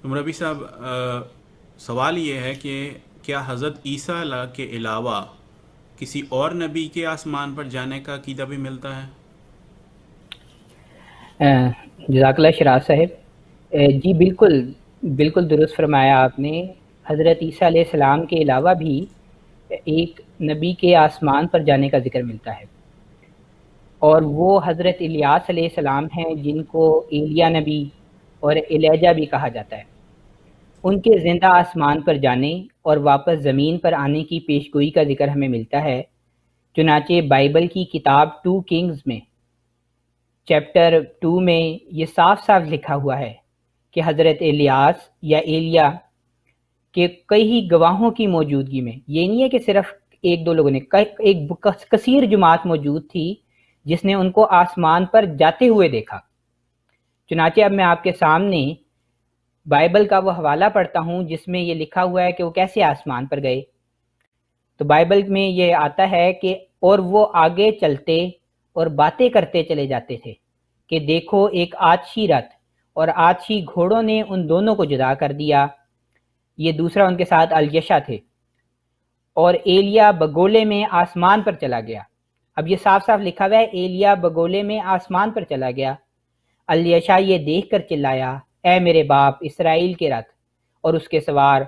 مربی صاحب، سوال یہ ہے کہ کیا حضرت عیسیٰ علیہ کے علاوہ کسی اور نبی کے آسمان پر جانے کا عقیدہ بھی ملتا ہے؟ جزاک اللہ شراز صاحب۔ جی بالکل، بالکل درست فرمایا آپ نے۔ حضرت عیسیٰ علیہ السلام کے علاوہ بھی ایک نبی کے آسمان پر جانے کا ذکر ملتا ہے، اور وہ حضرت الیاس علیہ السلام ہیں، جن کو ایلیا نبی اور الیجا بھی کہا جاتا ہے۔ ان کے زندہ آسمان پر جانے اور واپس زمین پر آنے کی پیشگوئی کا ذکر ہمیں ملتا ہے۔ چنانچہ بائبل کی کتاب 2 کنگز میں چیپٹر 2 میں یہ صاف صاف لکھا ہوا ہے کہ حضرت الیاس یا ایلیا کے کئی گواہوں کی موجودگی میں، یہ نہیں ہے کہ صرف ایک دو لوگوں نے، ایک کثیر جماعت موجود تھی جس نے ان کو آسمان پر جاتے ہوئے دیکھا۔ چنانچہ اب میں آپ کے سامنے بائبل کا وہ حوالہ پڑھتا ہوں جس میں یہ لکھا ہوا ہے کہ وہ کیسے آسمان پر گئے۔ تو بائبل میں یہ آتا ہے کہ اور وہ آگے چلتے اور باتیں کرتے چلے جاتے تھے کہ دیکھو ایک آتشی رتھ اور آتشی گھوڑوں نے ان دونوں کو جدا کر دیا۔ یہ دوسرا ان کے ساتھ الیشا تھے، اور ایلیا بگولے میں آسمان پر چلا گیا۔ اب یہ صاف صاف لکھا ہوا ہے ایلیا بگولے میں آسمان پر چلا گیا۔ الیشا یہ دیکھ کر چلایا، اے میرے باپ اسرائیل کے رتھ اور اس کے سوار،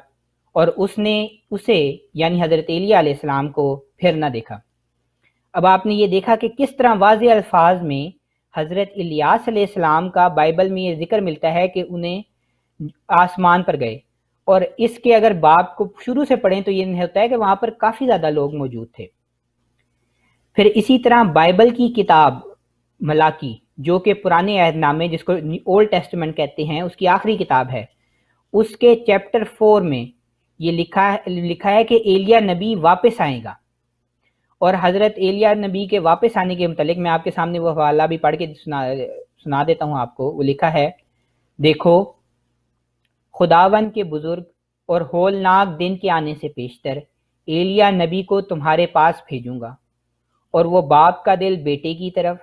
اور اس نے اسے یعنی حضرت ایلیا علیہ السلام کو پھر نہ دیکھا۔ اب آپ نے یہ دیکھا کہ کس طرح واضح الفاظ میں حضرت الیاس علیہ السلام کا بائبل میں یہ ذکر ملتا ہے کہ انہیں آسمان پر گئے، اور اس کے اگر باب کو شروع سے پڑھیں تو یہ ہوتا ہے کہ وہاں پر کافی زیادہ لوگ موجود تھے۔ پھر اسی طرح بائبل کی کتاب ملاکی، جو کہ پرانے عہد نامے جس کو اولڈ ٹیسٹمنٹ کہتے ہیں، اس کی آخری کتاب ہے، اس کے چیپٹر 4 میں یہ لکھا ہے کہ ایلیا نبی واپس آئے گا۔ اور حضرت ایلیا نبی کے واپس آنے کے متعلق میں آپ کے سامنے وہ حوالہ بھی پڑھ کے سنا دیتا ہوں آپ کو۔ وہ لکھا ہے، دیکھو خداون کے بزرگ اور ہولناک دن کے آنے سے پیشتر ایلیا نبی کو تمہارے پاس بھیجوں گا، اور وہ باپ کا دل بیٹے کی طرف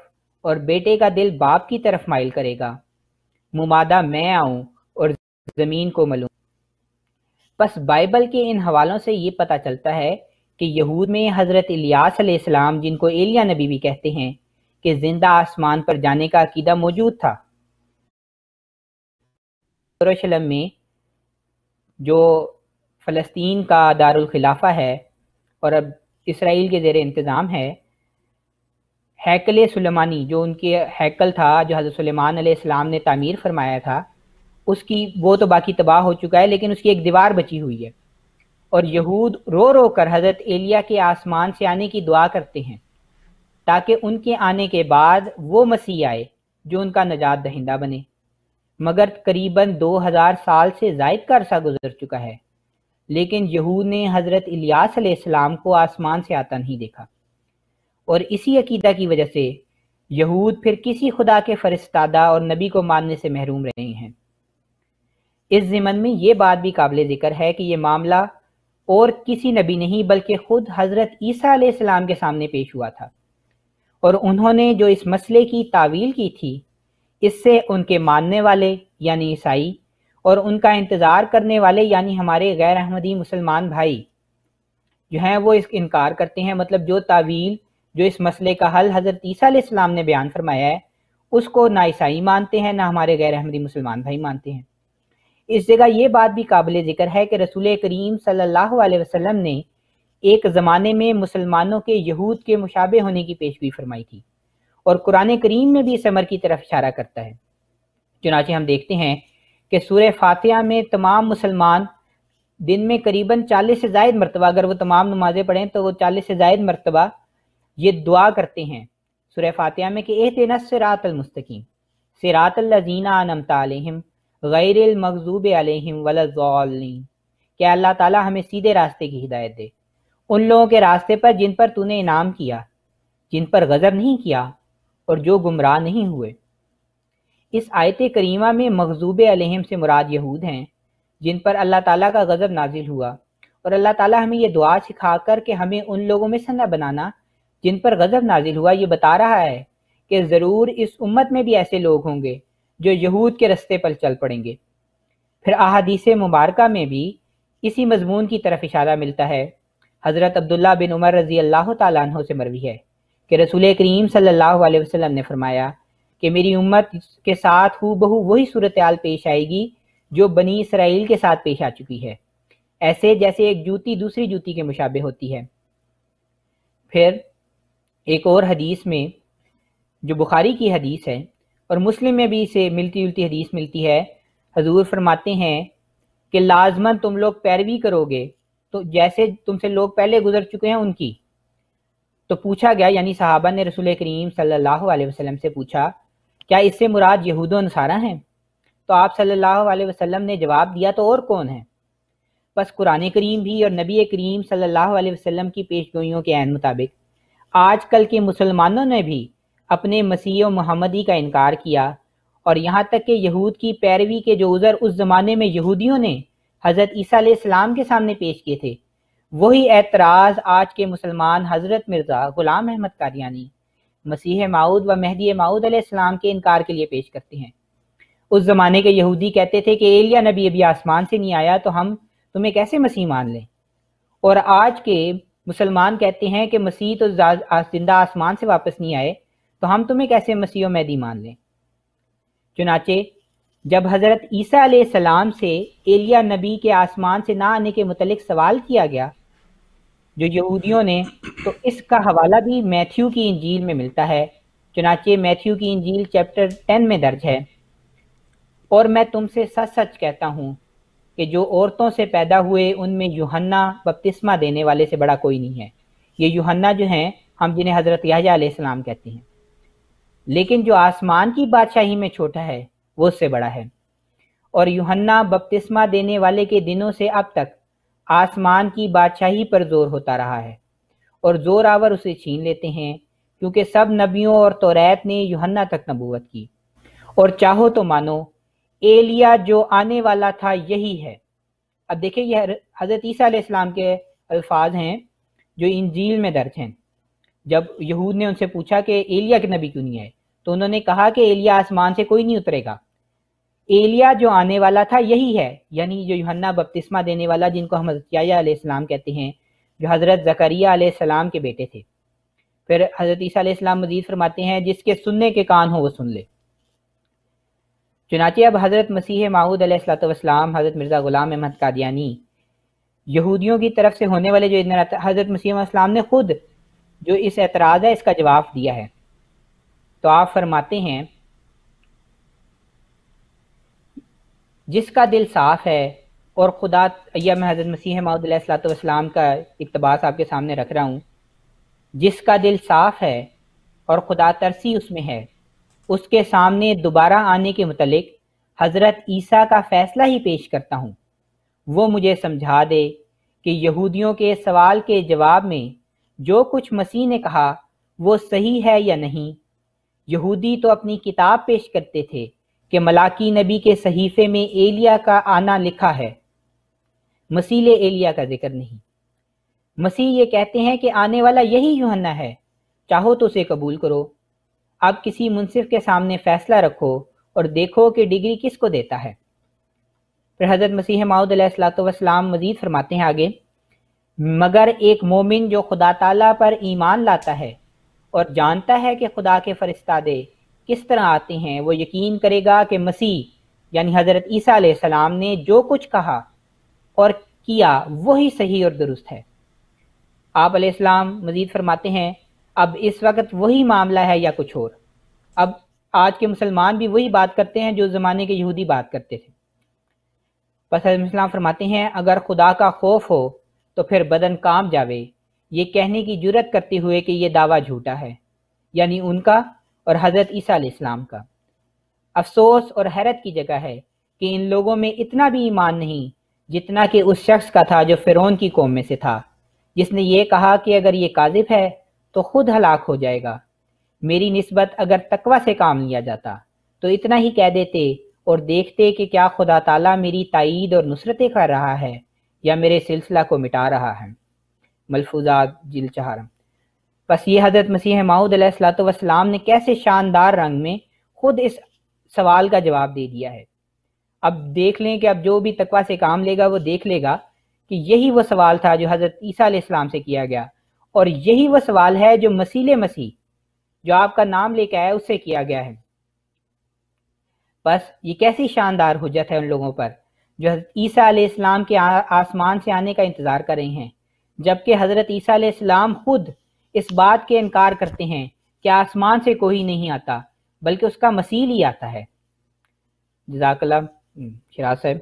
اور بیٹے کا دل باپ کی طرف مائل کرے گا، ممادہ میں آؤں اور زمین کو ملوں۔ بس بائبل کے ان حوالوں سے یہ پتہ چلتا ہے کہ یہود میں حضرت الیاس علیہ السلام، جن کو ایلیا نبی بھی کہتے ہیں، کہ زندہ آسمان پر جانے کا عقیدہ موجود تھا۔ یروشلم میں جو فلسطین کا دارالخلافہ ہے اور اب اسرائیل کے زیر انتظام ہے، ہیکل سلیمانی، جو ان کے ہیکل تھا جو حضرت سلیمان علیہ السلام نے تعمیر فرمایا تھا، اس کی وہ تو باقی تباہ ہو چکا ہے، لیکن اس کی ایک دیوار بچی ہوئی ہے، اور یہود رو رو کر حضرت ایلیا کے آسمان سے آنے کی دعا کرتے ہیں تاکہ ان کے آنے کے بعد وہ مسیح آئے جو ان کا نجات دہندہ بنے۔ مگر قریباً 2000 سال سے زائد کا عرصہ گزر چکا ہے، لیکن یہود نے حضرت الیاس علیہ السلام کو آسمان سے آتا نہیں دیکھا، اور اسی عقیدہ کی وجہ سے یہود پھر کسی خدا کے فرستادہ اور نبی کو ماننے سے محروم رہے ہیں۔ اس ضمن میں یہ بات بھی قابل ذکر ہے کہ یہ معاملہ اور کسی نبی نہیں بلکہ خود حضرت عیسیٰ علیہ السلام کے سامنے پیش ہوا تھا، اور انہوں نے جو اس مسئلے کی تعویل کی تھی، اس سے ان کے ماننے والے یعنی عیسائی اور ان کا انتظار کرنے والے یعنی ہمارے غیر احمدی مسلمان بھائی جو ہیں وہ اس کا انکار کرتے ہیں۔ مطلب جو تعویل، جو اس مسئلے کا حل حضرت عیسیٰ علیہ السلام نے بیان فرمایا ہے، اس کو نہ عیسائی مانتے ہیں، نہ ہمارے غیر احمدی مسلمان بھائی مانتے ہیں۔ اس جگہ یہ بات بھی قابل ذکر ہے کہ رسول کریم صلی اللہ علیہ وسلم نے ایک زمانے میں مسلمانوں کے یہود کے مشابہ ہونے کی پیشگوئی فرمائی تھی، اور قرآن کریم میں بھی اس امر کی طرف اشارہ کرتا ہے۔ چنانچہ ہم دیکھتے ہیں کہ سورہ فاتحہ میں تمام مسلمان دن میں قریباً 40 سے زائد مرتبہ، اگر وہ تمام نمازیں پڑھیں تو وہ 40 سے زائد مرتبہ یہ دعا کرتے ہیں سورہ فاتحہ میں کہ اہدنا الصراط المستقیم صراط الذین انعمت علیہم غیر المغضوب علیہم ولا الضالین، کہ اللہ تعالیٰ ہمیں سیدھے راستے کی ہدایت دے، ان لوگوں کے راستے پر جن پر تو نے انعام کیا، جن پر غضب نہیں کیا اور جو گمراہ نہیں ہوئے۔ اس آیت کریمہ میں مغضوب علیہم سے مراد یہود ہیں جن پر اللہ تعالیٰ کا غضب نازل ہوا، اور اللہ تعالیٰ ہمیں یہ دعا سکھا کر کہ ہمیں ان لوگوں میں سے نہ بنانا جن پر غضب نازل ہوا، یہ بتا رہا ہے کہ ضرور اس امت میں بھی ایسے لوگ ہوں گے جو یہود کے رستے پر چل پڑیں گے۔ پھر احادیث مبارکہ میں بھی اسی مضمون کی طرف اشارہ ملتا ہے۔ حضرت عبداللہ بن عمر رضی اللہ تعالیٰ عنہ سے مروی ہے کہ رسول کریم صلی اللہ علیہ وسلم نے فرمایا کہ میری امت کے ساتھ ہو بہو وہی صورتحال پیش آئے گی جو بنی اسرائیل کے ساتھ پیش آ چکی ہے، ایسے جیسے ایک جوتی دوسری جوتی کے مشابہ ہوتی ہے۔ پھر ایک اور حدیث میں جو بخاری کی حدیث ہے اور مسلم میں بھی اسے ملتی جلتی حدیث ملتی ہے، حضور فرماتے ہیں کہ لازماً تم لوگ پیروی کرو گے تو جیسے تم سے لوگ پہلے گزر چکے ہیں ان کی۔ تو پوچھا گیا، یعنی صحابہ نے رسول کریم صلی اللہ علیہ وسلم سے پوچھا کیا اس سے مراد یہود و نصارہ ہیں؟ تو آپ صلی اللہ علیہ وسلم نے جواب دیا تو اور کون ہے؟ بس قرآن کریم بھی اور نبی کریم صلی اللہ علیہ وسلم کی پیش گوئیوں کے عین مطابق آج کل کے مسلمانوں نے بھی اپنے مسیح و محمدی کا انکار کیا، اور یہاں تک کہ یہود کی پیروی کے جو عذر اس زمانے میں یہودیوں نے حضرت عیسیٰ علیہ السلام کے سامنے پیش کیے تھے، وہی اعتراض آج کے مسلمان حضرت مرزا غلام احمد قادیانی مسیح موعود و مہدی موعود علیہ السلام کے انکار کے لیے پیش کرتے ہیں۔ اس زمانے کے یہودی کہتے تھے کہ ایلیا نبی ابھی آسمان سے نہیں آیا تو ہم تمہیں کیسے مسیح مان لیں، اور آج کے مسلمان کہتے ہیں کہ مسیح تو زندہ آسمان سے واپس نہیں آئے تو ہم تمہیں کیسے مسیح و مہدی مان لیں۔ چنانچہ جب حضرت عیسیٰ علیہ السلام سے ایلیا نبی کے آسمان سے نہ آنے کے متعلق سوال کیا گیا جو یہودیوں نے، تو اس کا حوالہ بھی میتھیو کی انجیل میں ملتا ہے۔ چنانچہ میتھیو کی انجیل چیپٹر 10 میں درج ہے، اور میں تم سے سچ سچ کہتا ہوں کہ جو عورتوں سے پیدا ہوئے ان میں یوحنا بپتسمہ دینے والے سے بڑا کوئی نہیں ہے۔ یہ یوحنا جو ہیں ہم جنہیں حضرت یحییٰ علیہ السلام کہتے ہیں، لیکن جو آسمان کی بادشاہی میں چھوٹا ہے وہ اس سے بڑا ہے۔ اور یوحنا بپتسمہ دینے والے کے دنوں سے اب تک آسمان کی بادشاہی پر زور ہوتا رہا ہے، اور زور آور اسے چھین لیتے ہیں، کیونکہ سب نبیوں اور توریت نے یوحنا تک نبوت کی۔ اور چاہو تو مانو ایلیا جو آنے والا تھا یہی ہے۔ اب دیکھیں یہ حضرت عیسیٰ علیہ السلام کے الفاظ ہیں جو انجیل میں درج ہیں۔ جب یہود نے ان سے پوچھا کہ ایلیا کے نبی کیوں نہیں آئے، تو انہوں نے کہا کہ ایلیا آسمان سے کوئی نہیں اترے گا، ایلیا جو آنے والا تھا یہی ہے، یعنی جو یوحنا بپتسمہ دینے والا جن کو ہم حضرت یحییٰ علیہ السلام کہتے ہیں، جو حضرت زکریا علیہ السلام کے بیٹے تھے۔ پھر حضرت عیسیٰ علیہ السلام مزید فرماتے ہیں جس کے سننے کے کان ہو وہ سن لے۔ چنانچہ اب حضرت مسیح موعود علیہ الصلوۃ والسلام حضرت مرزا غلام احمد قادیانی یہودیوں کی طرف سے ہونے والے جو حضرت مسیح السلام نے خود جو اس اعتراض ہے اس کا جواب دیا ہے۔ تو آپ فرماتے ہیں جس کا دل صاف ہے اور خدا، یا میں حضرت مسیح موعود علیہ الصلوۃ والسلام کا اقتباس آپ کے سامنے رکھ رہا ہوں، جس کا دل صاف ہے اور خدا ترسی اس میں ہے، اس کے سامنے دوبارہ آنے کے متعلق حضرت عیسیٰ کا فیصلہ ہی پیش کرتا ہوں۔ وہ مجھے سمجھا دے کہ یہودیوں کے سوال کے جواب میں جو کچھ مسیح نے کہا وہ صحیح ہے یا نہیں۔ یہودی تو اپنی کتاب پیش کرتے تھے کہ ملاکی نبی کے صحیفے میں ایلیا کا آنا لکھا ہے، مسیح ایلیا کا ذکر نہیں۔ مسیح یہ کہتے ہیں کہ آنے والا یہی یوحنا ہے، چاہو تو اسے قبول کرو۔ اب کسی منصف کے سامنے فیصلہ رکھو اور دیکھو کہ ڈگری کس کو دیتا ہے۔ پھر حضرت مسیح موعود علیہ الصلوۃ والسلام مزید فرماتے ہیں آگے، مگر ایک مومن جو خدا تعالیٰ پر ایمان لاتا ہے اور جانتا ہے کہ خدا کے فرستادے کس طرح آتے ہیں، وہ یقین کرے گا کہ مسیح یعنی حضرت عیسیٰ علیہ السلام نے جو کچھ کہا اور کیا وہی صحیح اور درست ہے۔ آپ علیہ السلام مزید فرماتے ہیں اب اس وقت وہی معاملہ ہے یا کچھ اور؟ اب آج کے مسلمان بھی وہی بات کرتے ہیں جو زمانے کے یہودی بات کرتے تھے۔ بس حضرت السلام فرماتے ہیں اگر خدا کا خوف ہو تو پھر بدن کانپ جاوے، یہ کہنے کی جرت کرتے ہوئے کہ یہ دعویٰ جھوٹا ہے، یعنی ان کا اور حضرت عیسیٰ علیہ السلام کا۔ افسوس اور حیرت کی جگہ ہے کہ ان لوگوں میں اتنا بھی ایمان نہیں جتنا کہ اس شخص کا تھا جو فرعون کی قوم میں سے تھا، جس نے یہ کہا کہ اگر یہ کاذب ہے تو خود ہلاک ہو جائے گا۔ میری نسبت اگر تقوی سے کام لیا جاتا تو اتنا ہی کہہ دیتے اور دیکھتے کہ کیا خدا تعالیٰ میری تائید اور نصرتیں کر رہا ہے یا میرے سلسلہ کو مٹا رہا ہے۔ ملفوظات جلد 4۔ بس یہ حضرت مسیح موعود علیہ الصلوۃ والسلام نے کیسے شاندار رنگ میں خود اس سوال کا جواب دے دیا ہے۔ اب دیکھ لیں کہ اب جو بھی تقویٰ سے کام لے گا وہ دیکھ لے گا کہ یہی وہ سوال تھا جو حضرت عیسیٰ علیہ السلام سے کیا گیا، اور یہی وہ سوال ہے جو مسیح جو آپ کا نام لے کے آیا اس سے کیا گیا ہے۔ بس یہ کیسی شاندار حجت ہے ان لوگوں پر جو حضرت عیسیٰ علیہ السلام کے آسمان سے آنے کا انتظار کر رہے ہیں، جبکہ حضرت عیسیٰ علیہ السلام خود اس بات کے انکار کرتے ہیں کہ آسمان سے کوئی نہیں آتا بلکہ اس کا مسیح ہی آتا ہے۔ جزاک اللہ شراز صاحب۔